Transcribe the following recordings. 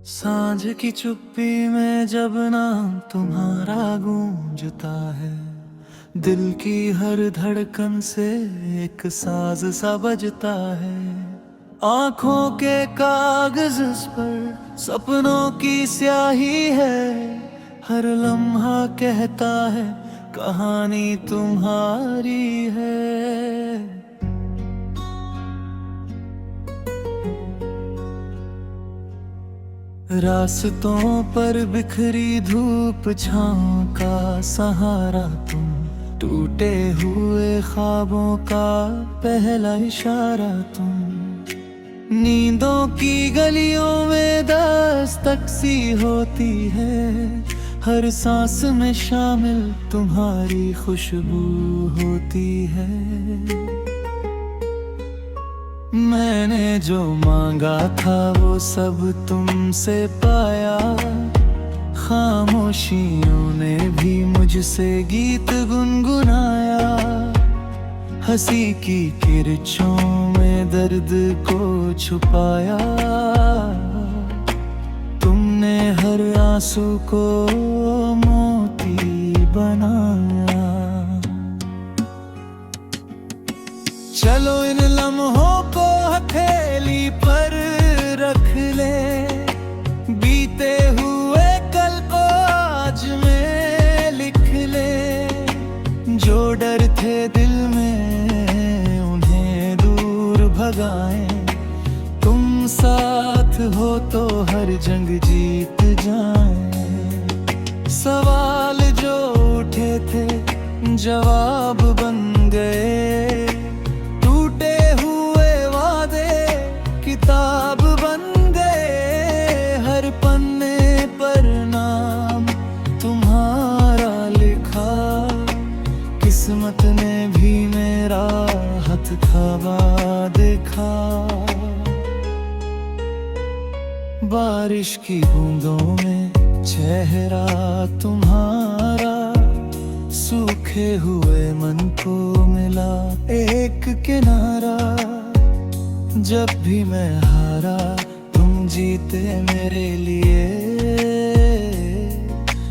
सांझ की चुप्पी में जब नाम तुम्हारा गूंजता है, दिल की हर धड़कन से एक साज सा बजता है। आंखों के कागज पर सपनों की स्याही है, हर लम्हा कहता है कहानी तुम्हारी है। रास्तों पर बिखरी धूप छाँव का सहारा तुम, टूटे हुए ख्वाबों का पहला इशारा तुम। नींदों की गलियों में दस्तक सी होती है, हर सांस में शामिल तुम्हारी खुशबू होती है। मैंने जो मांगा था वो सब तुमसे पाया, खामोशियों ने भी मुझसे गीत गुनगुनाया। हंसी की किरचों में दर्द को छुपाया, तुमने हर आंसू को मोती बनाया। चलो इन लम्हों को हथेली पर रख ले, बीते हुए कल को आज में लिख ले। जो डर थे दिल में उन्हें दूर भगाएं, तुम साथ हो तो हर जंग जीत जाएं। सवाल जो उठे थे जवाब बन गए, किताब बन गए। हर पन्ने पर नाम तुम्हारा लिखा, किस्मत ने भी मेरा हाथ थामा देखा। बारिश की बूंदों में चेहरा तुम्हारा, सूखे हुए मन को मिला एक किनारा। जब भी मैं हारा तुम जीते मेरे लिए,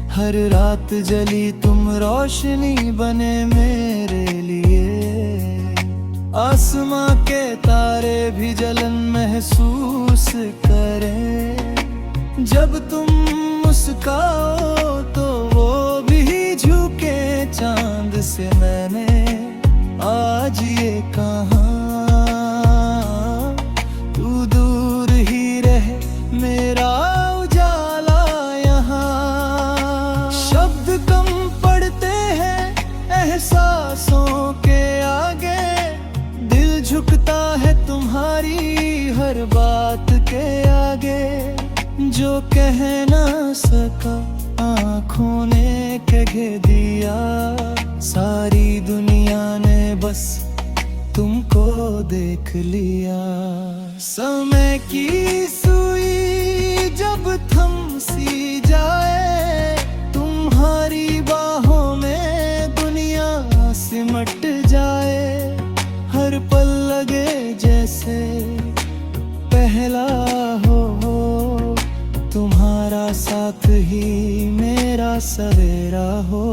हर रात जली तुम रोशनी बने मेरे लिए। आसमां के तारे भी जलन महसूस करें, जब तुम मुस्काओ तो वो भी झुके चांद से। मैंने आज ये कहा मेरा उजाला यहाँ। शब्द कम पड़ते हैं एहसासों के आगे, दिल झुकता है तुम्हारी हर बात के आगे। जो कह ना सका आँखों ने कह दिया, सारी दुनिया ने बस तुमको देख लिया। समय की सुई जब थम सी जाए, तुम्हारी बाहों में दुनिया सिमट जाए। हर पल लगे जैसे पहला हो, तुम्हारा साथ ही मेरा सवेरा हो।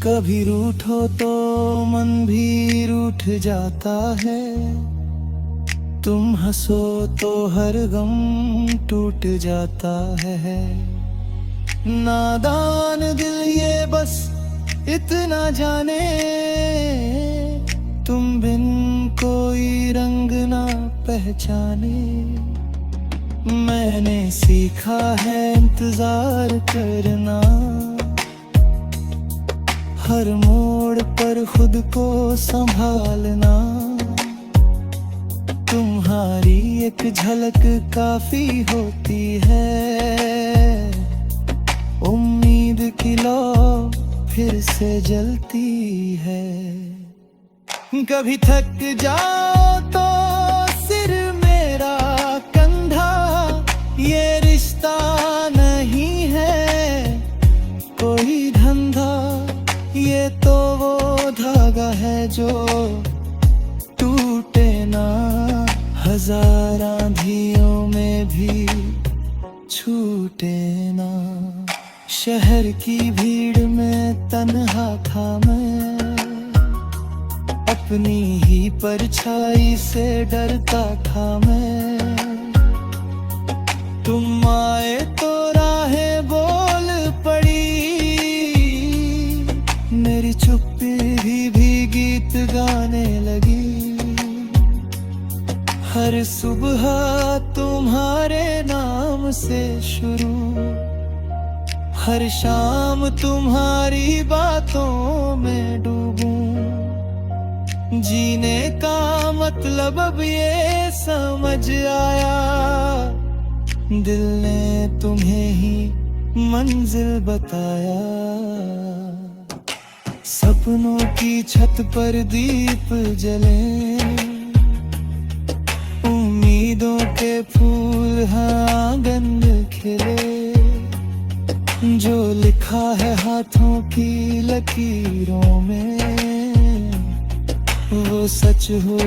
कभी रूठो तो मन भी रूठ जाता है, तुम हंसो तो हर गम टूट जाता है। नादान दिल ये बस इतना जाने, तुम बिन कोई रंग ना पहचाने। मैंने सीखा है इंतजार करना, हर मोड़ पर खुद को संभालना। तुम्हारी एक झलक काफी होती है, उम्मीद की लौ फिर से जलती है। कभी थक जाओ तो सिर मेरा कंधा, ये रिश्ता नहीं है कोई धंधा। ये तो वो धागा है जो टूटे ना, हजार आंधियों में भी छूटे ना। शहर की भीड़ में तन्हा था मैं, अपनी ही परछाई से डरता था मैं। तुम आए तो राहें बोल पड़ी, मेरी चुप्पी भी गीत गाने लगी। हर सुबह तुम्हारे नाम से शुरू, हर शाम तुम्हारी बातों में डूबूं। जीने का मतलब अब ये समझ आया, दिल ने तुम्हें ही मंजिल बताया। सपनों की छत पर दीप जले, उम्मीदों के फूल आंगन खिले। जो लिखा है हाथों की लकीरों में, वो सच हो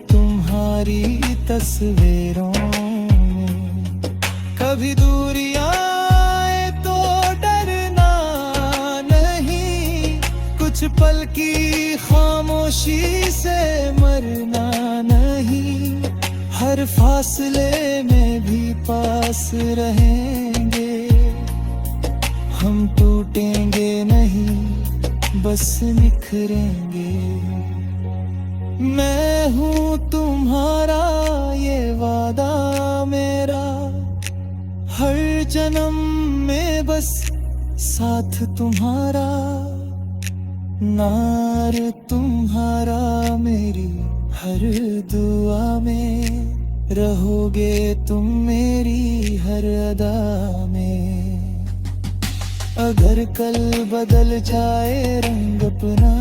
तुम्हारी तस्वीरों में। कभी दूरियां आए तो डरना नहीं, कुछ पल की खामोशी से मरना नहीं। हर फासले में भी पास रहेंगे, हम टूटेंगे नहीं बस निखरेंगे। मैं हूँ तुम्हारा ये वादा मेरा, हर जन्म में बस साथ तुम्हारा। नार तुम्हारा मेरी हर दुआ में, रहोगे तुम मेरी हर अदा में। अगर कल बदल जाए रंग अपना,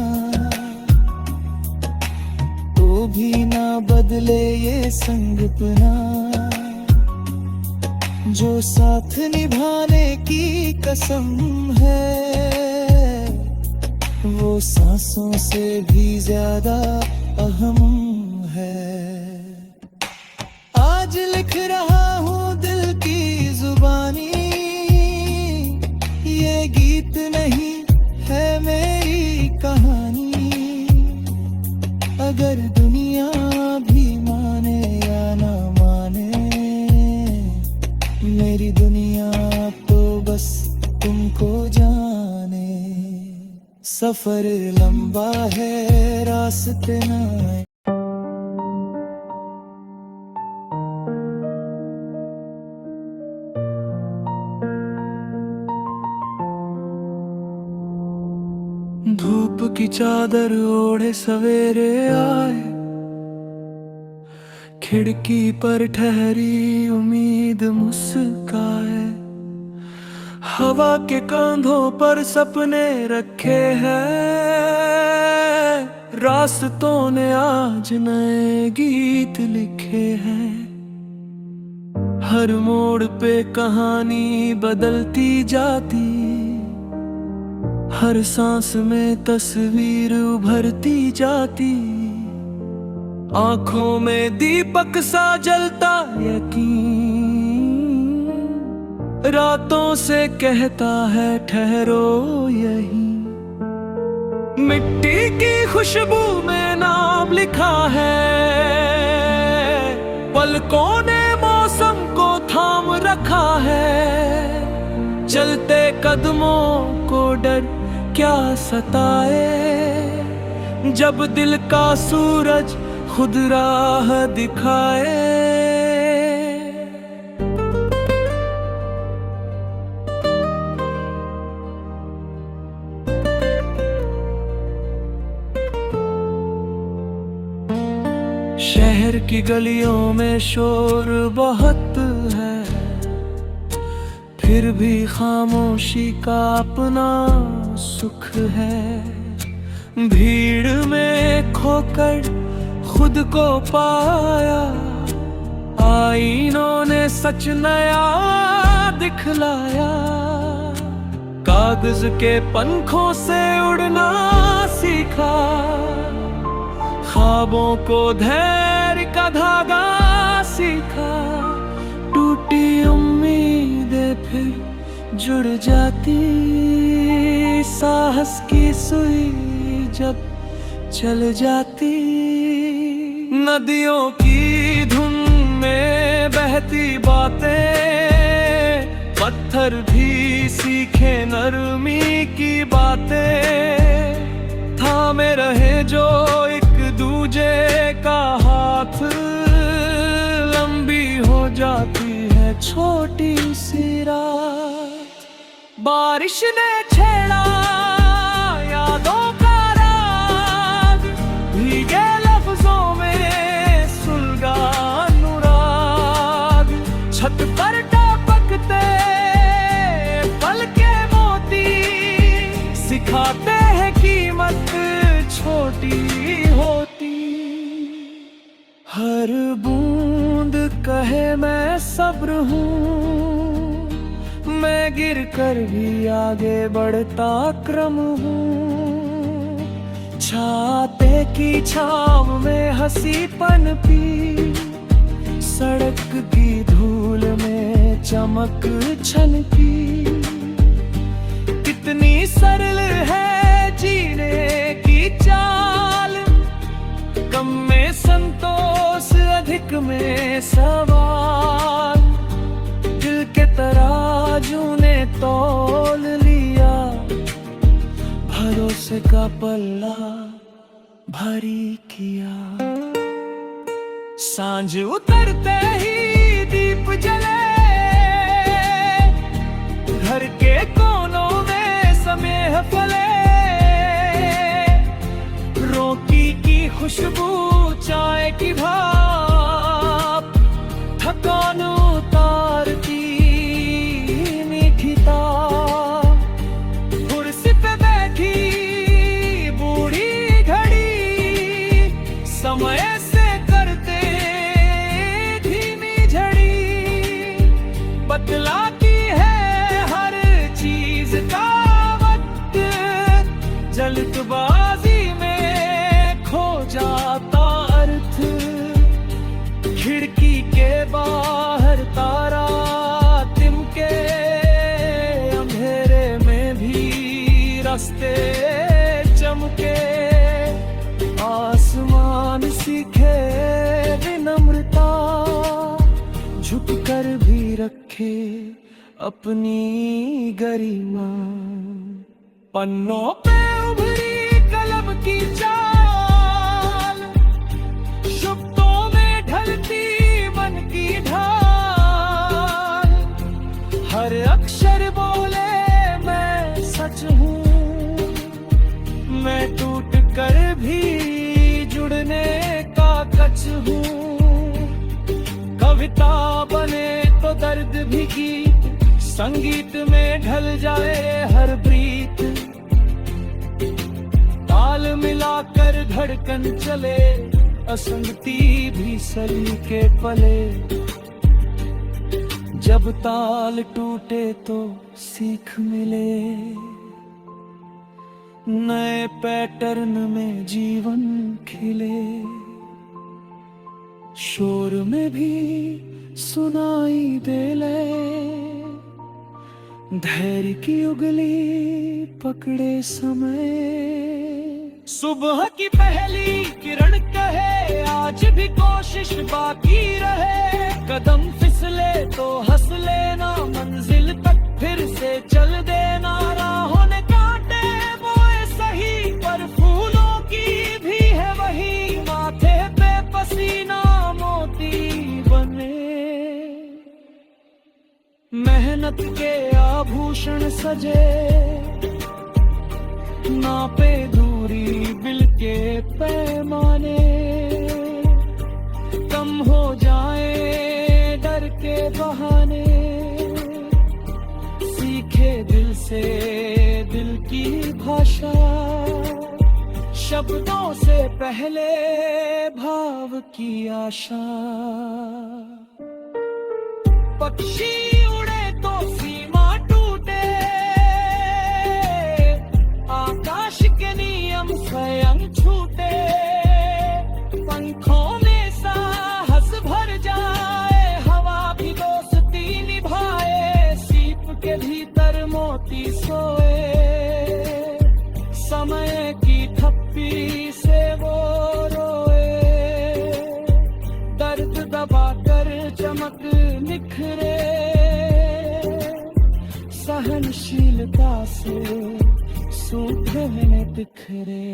तो भी ना बदले ये संग अपना। जो साथ निभाने की कसम है, वो सांसों से भी ज्यादा अहम है। आज लिख रहा हूँ दिल की जुबानी, ये गीत नहीं है मेरी कहानी। अगर दुनिया भी माने या ना माने, मेरी दुनिया तो बस तुमको जाने। सफर लंबा है रास्ते ना, धूप की चादर ओढ़े सवेरे आए। खिड़की पर ठहरी उम्मीद मुस्काए। हवा के कंधों पर सपने रखे हैं, रास्तों ने आज नए गीत लिखे हैं। हर मोड़ पे कहानी बदलती जाती, हर सांस में तस्वीर उभरती जाती। आंखों में दीपक सा जलता यकीन, रातों से कहता है ठहरो यहीं। मिट्टी की खुशबू में नाम लिखा है, पलकों ने मौसम को थाम रखा है। चलते कदमों को डर क्या सताए, जब दिल का सूरज खुद राह दिखाए। शहर की गलियों में शोर बहुत है, फिर भी खामोशी का अपना सुख है। भीड़ में खोकर खुद को पाया, आईनों ने सच नया दिखलाया। कागज के पंखों से उड़ना सीखा, ख्वाबों को धैर्य का धागा सीखा। टूटी उम्मीदें फिर जुड़ जाती, साहस की सुई जब चल जाती। नदियों की धुन में बहती बातें, पत्थर भी सीखे नरमी की बातें। थामे रहे जो एक दूजे का हाथ, लंबी हो जाती है छोटी सी रात। बारिश ने छेड़ा यादों का राग, भीगे लफ्जों में सुलगा अनुराग। छत पर टपकते पल के मोती, सिखाते हैं कीमत छोटी होती। हर बूंद कहे मैं सब्र हूँ, मैं गिर कर भी आगे बढ़ता क्रम हूँ। छाते की छाँव में हंसी पनपी, सड़क की धूल में चमक छनकी। कितनी सरल है जीने की चाल, कम में संतोष अधिक में सवाल। दिल के तराजू ने तौल लिया, भरोसे का पल्ला भारी किया। सांझ उतरते ही दीप जले, घर के कोनों में स्नेह फले। रोटी की खुशबू, चाय की भाप, थकान उतारती मीठी ताप। कुर्सी पे बैठी बूढ़ी घड़ी, समय से करते धीमी झड़ी। बतलाती है हर चीज का वक्त, जल्दबाजी में खो जाता अर्थ। खिड़की के बाहर तारा तिमके, अंधेरे में भी रास्ते चमके। आसमान सीखे विनम्रता, झुक कर भी रखे अपनी गरिमा। पन्नों पे उभरी कलम की चाल, शब्दों में ढलती मन की ढाल। हर अक्षर बोले मैं सच हूँ, मैं टूट कर भी जुड़ने का कच हूँ। कविता बने तो दर्द भी गीत, संगीत में ढल जाए हर प्रीत। ताल मिलाकर धड़कन चले, असंगति भी सलीके पले। जब ताल टूटे तो सीख मिले, नए पैटर्न में जीवन खिले। शोर में भी सुनाई दे ले, धैर्य की उंगली पकड़े समय। सुबह की पहली किरण कहे आज भी कोशिश बाकी रहे। कदम फिसले तो हंस लेना, मंजिल तक फिर से चल देना। राहों ने कांटे बोए सही, पर फूलों की भी है वही। माथे पे पसीना मोती बने, मेहनत के आभूषण सजे। नापे दूरी बिल के पैमाने, कम हो जाए डर के बहाने। सीखे दिल से दिल की भाषा, शब्दों से पहले भाव की आशा। पक्षी उड़े तो सीमा टूटे, आकाश के नियम स्वयं छूटे। पंखों में साहस भर जाए, हवा भी दोस्ती निभाए। शीत कुशलता से सूखे में बिखरे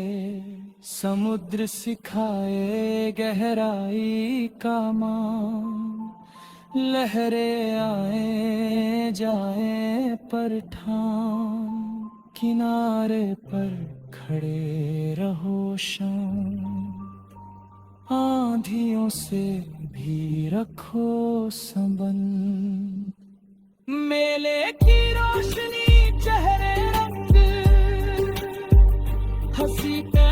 समुद्र सिखाए गहराई का मान लहरें आए जाए पर ठान किनारे पर खड़े रहो शाम आंधियों से भी रखो संबंध मेले की रोशनी चेहरे रंग हंसी पे